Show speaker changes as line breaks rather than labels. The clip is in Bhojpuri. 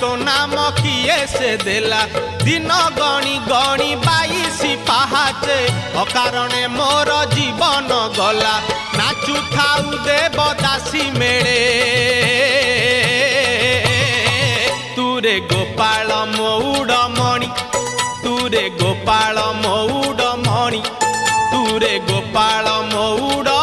तो नाम किए से देला दिन गणी गणी 22 पाहाचे अकारणे मोर जीवन गला नाचु थाउ देवदासी मेले तुरे गोपाल मौड़मणि तुरे गोपाल मौड़मणि तुरे गोपाल मौड़